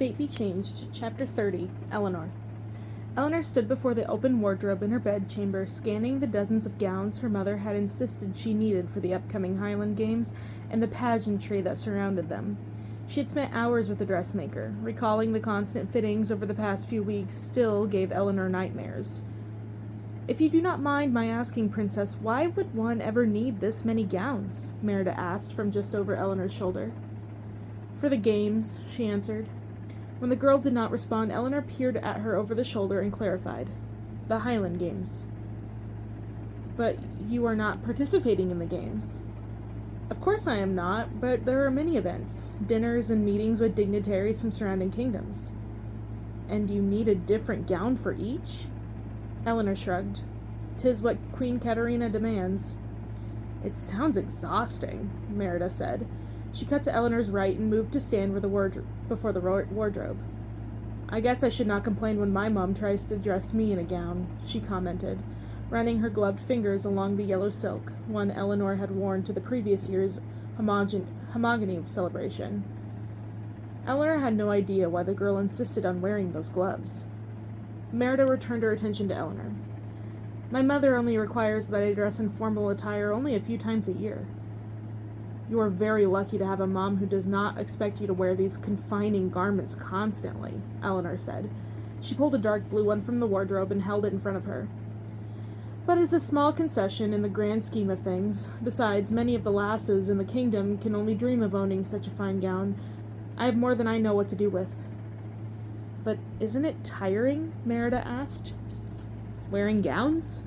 Fate Be Changed, Chapter 30, Elinor. Elinor stood before the open wardrobe in her bedchamber, scanning the dozens of gowns her mother had insisted she needed for the upcoming Highland Games and the pageantry that surrounded them. She had spent hours with the dressmaker. Recalling the constant fittings over the past few weeks still gave Elinor nightmares. "If you do not mind my asking, Princess, why would one ever need this many gowns?" Merida asked from just over Elinor's shoulder. "For the games," she answered. When the girl did not respond, Elinor peered at her over the shoulder and clarified. "The Highland Games." "But you are not participating in the games." "Of course I am not, but there are many events, dinners and meetings with dignitaries from surrounding kingdoms." "And you need a different gown for each?" Elinor shrugged. "'Tis what Queen Katerina demands." "It sounds exhausting," Merida said. She cut to Elinor's right and moved to stand before the wardrobe. "I guess I should not complain when my mom tries to dress me in a gown," she commented, running her gloved fingers along the yellow silk, one Elinor had worn to the previous year's homogamy celebration. Elinor had no idea why the girl insisted on wearing those gloves. Merida returned her attention to Elinor. "My mother only requires that I dress in formal attire only a few times a year." "You are very lucky to have a mom who does not expect you to wear these confining garments constantly," Elinor said. She pulled a dark blue one from the wardrobe and held it in front of her. "But it's a small concession in the grand scheme of things. Besides, many of the lasses in the kingdom can only dream of owning such a fine gown. I have more than I know what to do with." "But isn't it tiring?" Merida asked. "Wearing gowns?"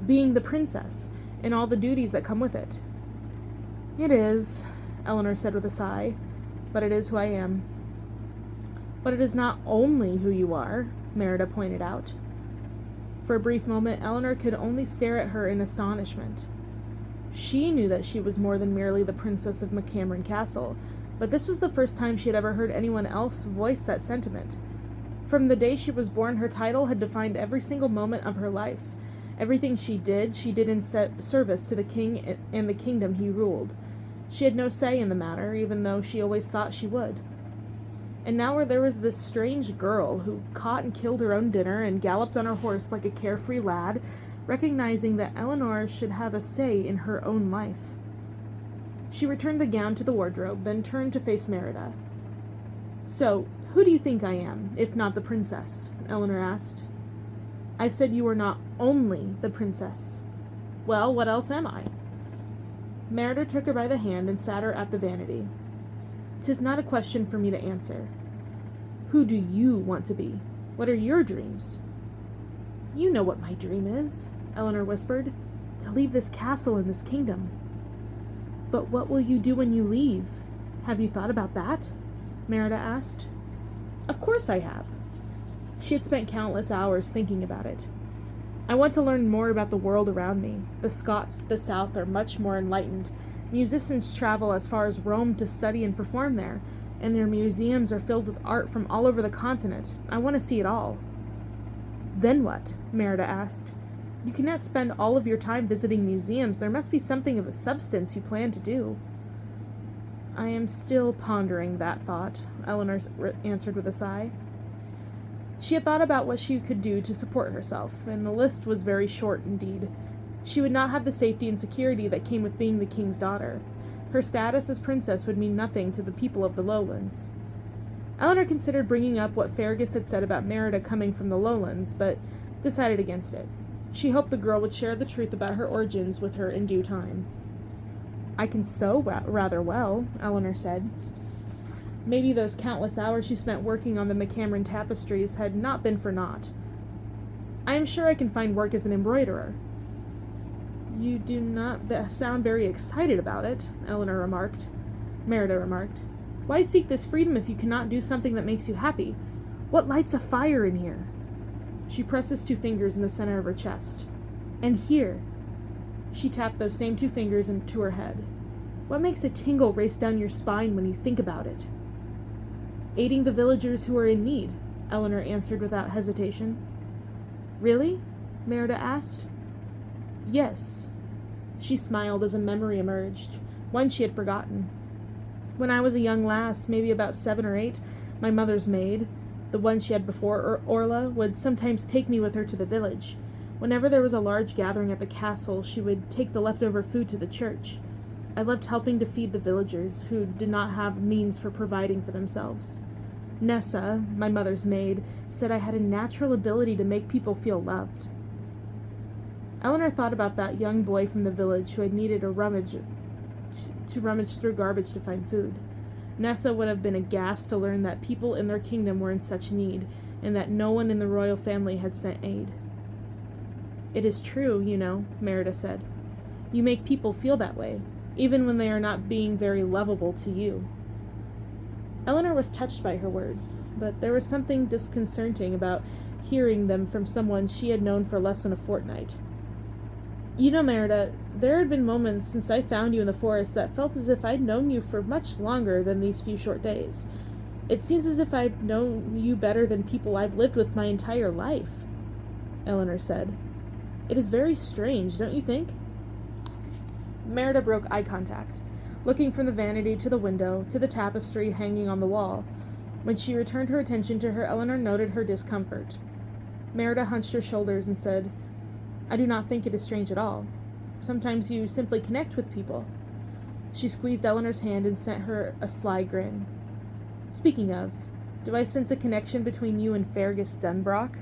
"Being the princess, and all the duties that come with it." "It is," Elinor said with a sigh, "but it is who I am." "But it is not only who you are," Merida pointed out. For a brief moment, Elinor could only stare at her in astonishment. She knew that she was more than merely the princess of McCameron Castle, but this was the first time she had ever heard anyone else voice that sentiment. From the day she was born, her title had defined every single moment of her life. Everything she did in service to the king and the kingdom he ruled. She had no say in the matter, even though she always thought she would. And now there was this strange girl who caught and killed her own dinner and galloped on her horse like a carefree lad, recognizing that Elinor should have a say in her own life. She returned the gown to the wardrobe, then turned to face Merida. "So, who do you think I am, if not the princess?" Elinor asked. "I said you were not only the princess." "Well, what else am I?" Merida took her by the hand and sat her at the vanity. "'Tis not a question for me to answer. Who do you want to be? What are your dreams?" "You know what my dream is," Elinor whispered. "To leave this castle and this kingdom." "But what will you do when you leave? Have you thought about that?" Merida asked. "Of course I have." She had spent countless hours thinking about it. "I want to learn more about the world around me. The Scots to the south are much more enlightened. Musicians travel as far as Rome to study and perform there, and their museums are filled with art from all over the continent. I want to see it all." "Then what?" Merida asked. "You cannot spend all of your time visiting museums. There must be something of a substance you plan to do." "I am still pondering that thought," Elinor answered with a sigh. She had thought about what she could do to support herself, and the list was very short indeed. She would not have the safety and security that came with being the king's daughter. Her status as princess would mean nothing to the people of the lowlands. Elinor considered bringing up what Fergus had said about Merida coming from the lowlands, but decided against it. She hoped the girl would share the truth about her origins with her in due time. "I can sew rather well," Elinor said. Maybe those countless hours she spent working on the McCameron tapestries had not been for naught. "I am sure I can find work as an embroiderer." "You do not sound very excited about it," Merida remarked. "Why seek this freedom if you cannot do something that makes you happy? What lights a fire in here?" She pressed his 2 fingers in the center of her chest. "And here." She tapped those same 2 fingers into her head. "What makes a tingle race down your spine when you think about it?" "Aiding the villagers who are in need," Elinor answered without hesitation. "Really?" Merida asked. "Yes." She smiled as a memory emerged, one she had forgotten. When I was a young lass, maybe about 7 or 8, my mother's maid, the one she had before Orla, would sometimes take me with her to the village. Whenever there was a large gathering at the castle, she would take the leftover food to the church. I loved helping to feed the villagers, who did not have means for providing for themselves. Nessa, my mother's maid, said I had a natural ability to make people feel loved. Elinor thought about that young boy from the village who had needed to rummage through garbage to find food. Nessa would have been aghast to learn that people in their kingdom were in such need, and that no one in the royal family had sent aid. "It is true, you know," Merida said. "You make people feel that way, even when they are not being very lovable to you." Elinor was touched by her words, but there was something disconcerting about hearing them from someone she had known for less than a fortnight. "You know, Merida, there had been moments since I found you in the forest that felt as if I'd known you for much longer than these few short days. It seems as if I'd known you better than people I've lived with my entire life," Elinor said. "It is very strange, don't you think?" Merida broke eye contact, looking from the vanity to the window to the tapestry hanging on the wall. When she returned her attention to her, Elinor noted her discomfort. Merida hunched her shoulders and said, "I do not think it is strange at all. Sometimes you simply connect with people." She squeezed Elinor's hand and sent her a sly grin. "Speaking of, do I sense a connection between you and Fergus Dunbrock?"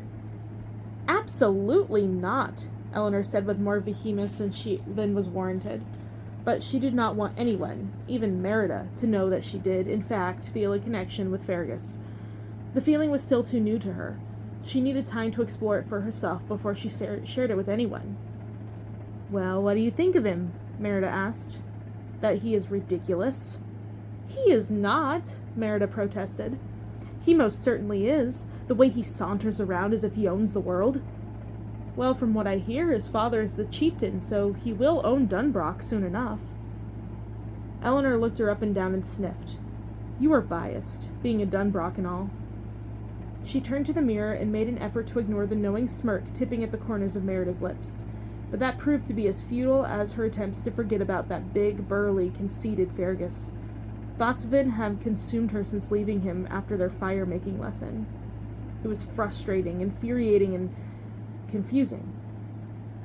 "Absolutely not," Elinor said with more vehemence than was warranted. But she did not want anyone, even Merida, to know that she did, in fact, feel a connection with Fergus. The feeling was still too new to her. She needed time to explore it for herself before she shared it with anyone. "Well, what do you think of him?" Merida asked. "That he is ridiculous." "He is not," Merida protested. "He most certainly is, the way he saunters around as if he owns the world." "Well, from what I hear, his father is the chieftain, so he will own Dunbrock soon enough." Elinor looked her up and down and sniffed. "You are biased, being a Dunbrock and all." She turned to the mirror and made an effort to ignore the knowing smirk tipping at the corners of Merida's lips. But that proved to be as futile as her attempts to forget about that big, burly, conceited Fergus. Thoughts of it had consumed her since leaving him after their fire-making lesson. It was frustrating, infuriating, and confusing.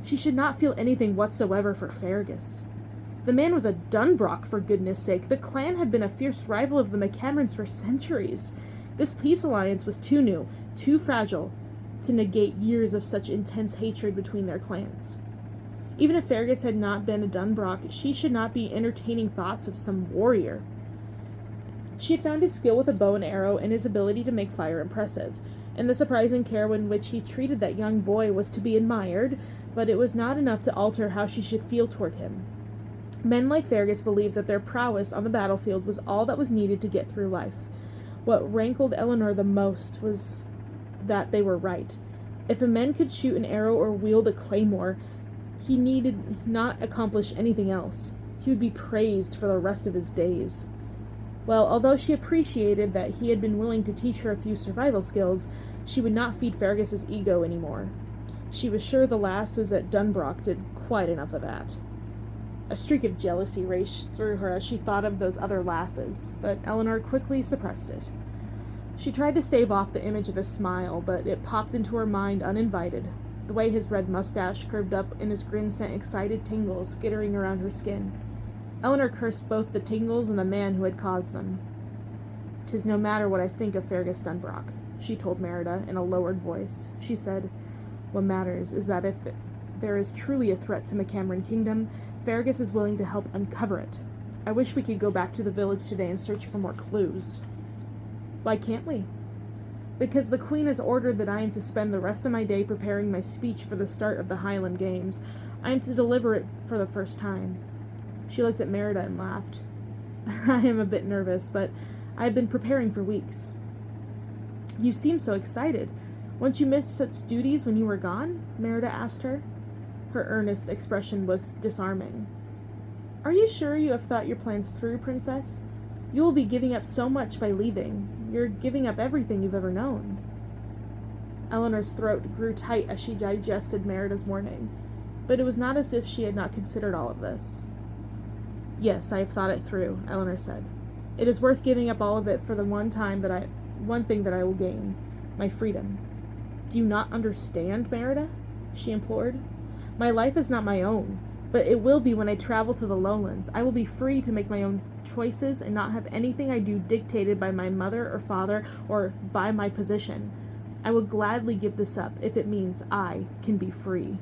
She should not feel anything whatsoever for Fergus. The man was a Dunbrock, for goodness sake. The clan had been a fierce rival of the McCamerons for centuries. This peace alliance was too new, too fragile, to negate years of such intense hatred between their clans. Even if Fergus had not been a Dunbrock, she should not be entertaining thoughts of some warrior. She had found his skill with a bow and arrow and his ability to make fire impressive, and the surprising care in which he treated that young boy was to be admired, but it was not enough to alter how she should feel toward him. Men like Fergus believed that their prowess on the battlefield was all that was needed to get through life. What rankled Elinor the most was that they were right. If a man could shoot an arrow or wield a claymore, he needed not accomplish anything else. He would be praised for the rest of his days. Well, although she appreciated that he had been willing to teach her a few survival skills, she would not feed Fergus's ego anymore. She was sure the lasses at Dunbrock did quite enough of that. A streak of jealousy raced through her as she thought of those other lasses, but Elinor quickly suppressed it. She tried to stave off the image of his smile, but it popped into her mind uninvited. The way his red mustache curved up and his grin sent excited tingles skittering around her skin. Elinor cursed both the tingles and the man who had caused them. "'Tis no matter what I think of Fergus Dunbrock," she told Merida in a lowered voice. She said, "What matters is that if there is truly a threat to McCameron Kingdom, Fergus is willing to help uncover it. I wish we could go back to the village today and search for more clues." "Why can't we?" "Because the Queen has ordered that I am to spend the rest of my day preparing my speech for the start of the Highland Games. I am to deliver it for the first time." She looked at Merida and laughed. "I am a bit nervous, but I have been preparing for weeks." "You seem so excited. Won't you miss such duties when you were gone?" Merida asked her. Her earnest expression was disarming. "Are you sure you have thought your plans through, Princess? You will be giving up so much by leaving. You're giving up everything you've ever known." Elinor's throat grew tight as she digested Merida's warning, but it was not as if she had not considered all of this. "Yes, I have thought it through," Elinor said. It is worth giving up all of it for the one thing that I will gain, my freedom. Do you not understand, Merida? She implored. My life is not my own, but it will be when I travel to the lowlands. I will be free to make my own choices and not have anything I do dictated by my mother or father or by my position. I will gladly give this up if it means I can be free.